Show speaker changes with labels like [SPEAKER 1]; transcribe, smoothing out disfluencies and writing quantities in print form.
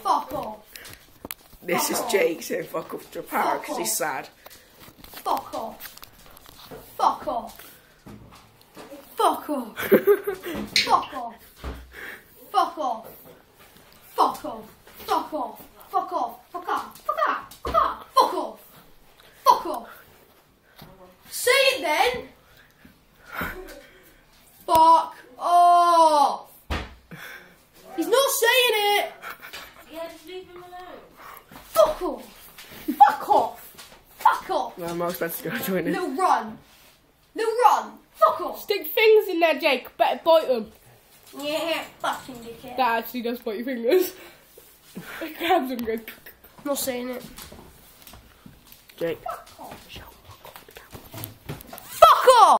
[SPEAKER 1] Fuck off.
[SPEAKER 2] This is Jake saying fuck off to a parrot because he's sad.
[SPEAKER 1] Fuck off. Fuck off. Fuck off. Fuck off. Fuck off. Fuck off. Fuck off. Fuck off. Fuck off. Fuck off. Fuck off. Fuck off. Fuck off. Say it then. Fuck off. He's not saying it.
[SPEAKER 3] Yeah, just leave him alone.
[SPEAKER 1] Fuck off. Fuck off. Fuck off.
[SPEAKER 2] No, Mark's about to go join in.
[SPEAKER 1] Little run. Little run. Fuck off.
[SPEAKER 4] Stick fingers in there, Jake. Better bite them.
[SPEAKER 1] Yeah, fucking dickhead.
[SPEAKER 4] That actually does bite your fingers. It grabs them good.
[SPEAKER 1] Not saying it.
[SPEAKER 2] Jake.
[SPEAKER 1] Fuck off.